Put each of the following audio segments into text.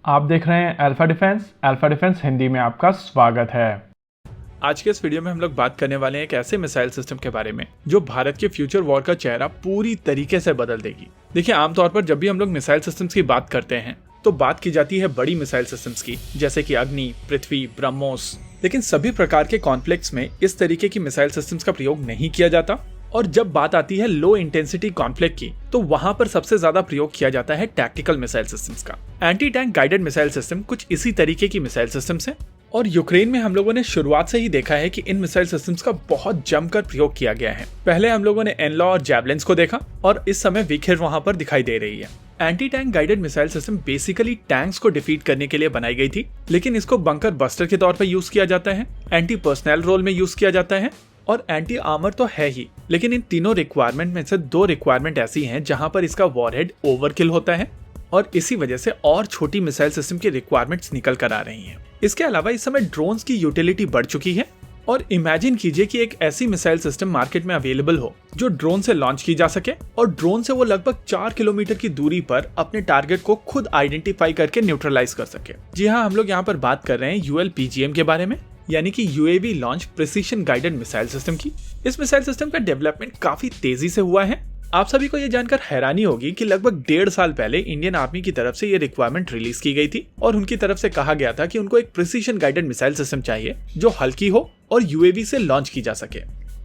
आप देख रहे हैं अल्फा डिफेंस हिंदी में आपका स्वागत है। आज के इस वीडियो में हम लोग बात करने वाले हैं एक ऐसे मिसाइल सिस्टम के बारे में जो भारत के फ्यूचर वॉर का चेहरा पूरी तरीके से बदल देगी। देखिए, आमतौर पर जब भी हम लोग मिसाइल सिस्टम्स की बात करते हैं तो बात की जाती है बड़ी मिसाइल सिस्टम्स की, जैसे कि अग्नि, पृथ्वी, ब्रह्मोस। लेकिन सभी प्रकार के कॉन्फ्लिक्ट्स में इस तरीके की मिसाइल सिस्टम्स का प्रयोग नहीं किया जाता। और जब बात आती है लो इंटेंसिटी कॉन्फ्लिक्ट की, तो वहां पर सबसे ज्यादा प्रयोग किया जाता है टैक्टिकल मिसाइल सिस्टम्स का। Anti tank guided missile system कुछ इसी तरीके की मिसाइल सिस्टम्स हैं। और यूक्रेन में हम लोगों ने शुरुआत से ही देखा है कि इन मिसाइल सिस्टम्स का बहुत जमकर प्रयोग किया गया है। पहले हम लोगों ने एनलॉ और जैवलिन्स को देखा और इस समय विखेर वहां पर दिखाई दे रही है। Anti tank guided missile system basically tanks को डिफीट करने के लिए बनाई गई थी, लेकिन इसको बंकर बस्टर के तौर पर यूज किया जाता है, एंटी पर्सनल रोल में यूज किया जाता है और एंटी आर्मर तो है ही। लेकिन इन तीनों रिक्वायरमेंट में से दो रिक्वायरमेंट ऐसी हैं जहां पर इसका वॉरहेड ओवरकिल होता है और इसी वजह से और छोटी मिसाइल सिस्टम की रिक्वायरमेंट्स निकल कर आ रही हैं। इसके अलावा इस समय ड्रोन्स की यूटिलिटी बढ़ चुकी है और इमेजिन कीजिए कि एक ऐसी मिसाइल सिस्टम मार्केट में अवेलेबल हो जो ड्रोन से लॉन्च की जा सके और ड्रोन से वो लगभग 4 किलोमीटर की दूरी पर अपने टारगेट को खुद आइडेंटिफाई करके न्यूट्रलाइज कर सके। जी हाँ, हम लोग यहाँ पर बात कर रहे हैं ULPGM के बारे में, यानी कि UAV launch precision guided missile system की। इस मिसाइल सिस्टम का डेवलपमेंट काफी तेजी से हुआ है। आप सभी को यह जानकर हैरानी होगी कि लगभग 1.5 साल पहले इंडियन आर्मी की तरफ से ये रिक्वायरमेंट रिलीज की गई थी और उनकी तरफ से कहा गया था कि उनको एक प्रिसीशन गाइडेड मिसाइल सिस्टम चाहिए जो हल्की हो और UAV से लॉन्च की जा सके।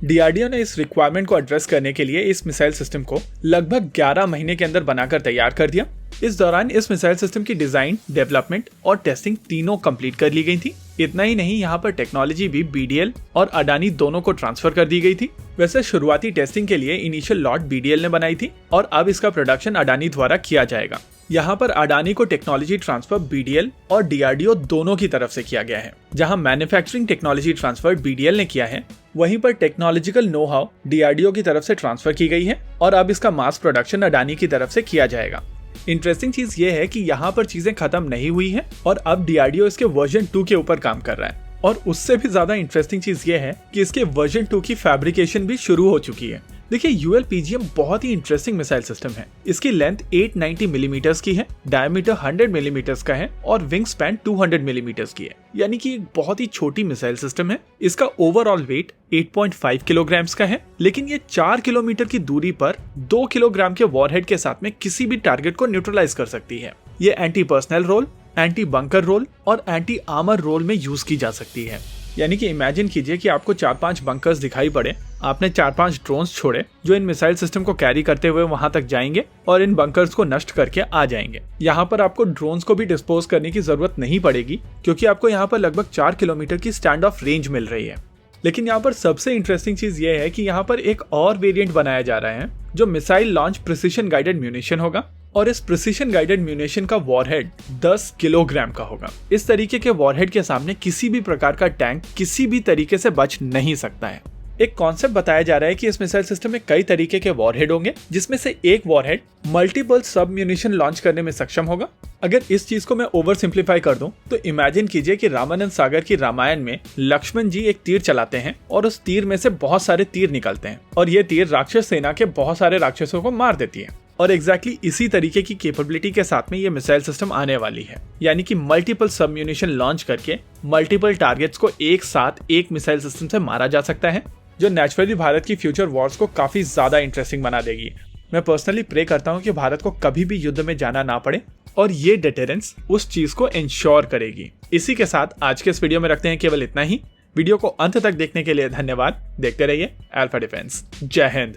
DRDO ने इस रिक्वायरमेंट को एड्रेस करने के लिए इस मिसाइल सिस्टम को लगभग 11 महीने के अंदर बनाकर तैयार कर दिया। इस दौरान इस मिसाइल सिस्टम की डिजाइन, डेवलपमेंट और टेस्टिंग तीनों कंप्लीट कर ली गई थी। इतना ही नहीं, यहाँ पर टेक्नोलॉजी भी BDL और अडानी दोनों को ट्रांसफर कर दी गई थी। वैसे शुरुआती टेस्टिंग के लिए इनिशियल लॉट BDL ने बनाई थी और अब इसका प्रोडक्शन अडानी द्वारा किया जाएगा। यहाँ पर अडानी को टेक्नोलॉजी ट्रांसफर BDL और DRDO दोनों की तरफ से किया गया है। जहाँ मैन्युफैक्चरिंग टेक्नोलॉजी ट्रांसफर BDL ने किया है, वहीं पर टेक्नोलॉजिकल नो हाउ DRDO की तरफ से ट्रांसफर की गई है और अब इसका मास प्रोडक्शन अडानी की तरफ से किया जाएगा। इंटरेस्टिंग चीज ये है कि यहाँ पर चीजें खत्म नहीं हुई है और अब DRDO इसके वर्जन 2 के ऊपर काम कर रहा है। और उससे भी ज्यादा इंटरेस्टिंग चीज ये है कि इसके वर्जन 2 की फैब्रिकेशन भी शुरू हो चुकी है। देखिए, ULPGM बहुत ही इंटरेस्टिंग मिसाइल सिस्टम है। इसकी लेंथ 890 मिलीमीटर्स की है, डायमीटर 100 मिलीमीटर्स का है और विंग स्पैन 200 मिलीमीटर्स की है, यानी कि एक बहुत ही छोटी मिसाइल सिस्टम है। इसका ओवरऑल वेट 8.5 किलोग्राम्स का है, लेकिन ये 4 किलोमीटर की दूरी पर 2 किलोग्राम के वॉरहेड के साथ में किसी भी टारगेट को न्यूट्रलाइज कर सकती है। ये anti personnel role, anti bunker role और एंटी आर्मर रोल में यूज की जा सकती है। यानी कि इमेजिन कीजिए कि आपको 4-5 बंकर्स दिखाई पड़े, आपने 4-5 ड्रोन्स छोड़े जो इन मिसाइल सिस्टम को कैरी करते हुए वहां तक जाएंगे और इन बंकर्स को नष्ट करके आ जाएंगे। यहाँ पर आपको ड्रोन्स को भी डिस्पोज करने की जरूरत नहीं पड़ेगी, क्योंकि आपको यहाँ पर लगभग 4 किलोमीटर की स्टैंड ऑफ रेंज मिल रही है। लेकिन यहाँ पर सबसे इंटरेस्टिंग चीज ये है कि यहाँ पर एक और वेरिएंट बनाया जा रहा है जो missile launch precision guided munition होगा और इस प्रिसीशन गाइडेड म्यूनिशन का वॉरहेड 10 किलोग्राम का होगा। इस तरीके के वॉरहेड के सामने किसी भी प्रकार का टैंक किसी भी तरीके से बच नहीं सकता है। एक कॉन्सेप्ट बताया जा रहा है कि इस मिसाइल सिस्टम में कई तरीके के वॉरहेड होंगे, जिसमें से एक वॉरहेड मल्टीपल सब म्यूनिशन लॉन्च करने में सक्षम होगा। अगर इस चीज को मैं ओवर सिंप्लीफाई कर दूं तो इमेजिन कीजिए कि रामानंद सागर की रामायण में लक्ष्मण जी एक तीर चलाते हैं और उस तीर में से बहुत सारे तीर निकलते हैं और ये तीर राक्षस सेना के बहुत सारे राक्षसों को मार देती है। और एग्जैक्टली इसी तरीके की कैपेबिलिटी के साथ में ये मिसाइल सिस्टम आने वाली है, यानी कि मल्टीपल सब म्यूनिशन लॉन्च करके मल्टीपल टारगेट्स को एक साथ एक मिसाइल सिस्टम से मारा जा सकता है, जो नेचुरली भारत की फ्यूचर वॉर्स को काफी ज्यादा इंटरेस्टिंग बना देगी। मैं पर्सनली प्रे करता हूँ कि भारत को कभी भी युद्ध में जाना ना पड़े और ये डिटरेंस उस चीज को इंश्योर करेगी। इसी के साथ आज के इस वीडियो में रखते हैं केवल इतना ही। वीडियो को अंत तक देखने के लिए धन्यवाद। देखते रहिए अल्फा डिफेंस। जय हिंद।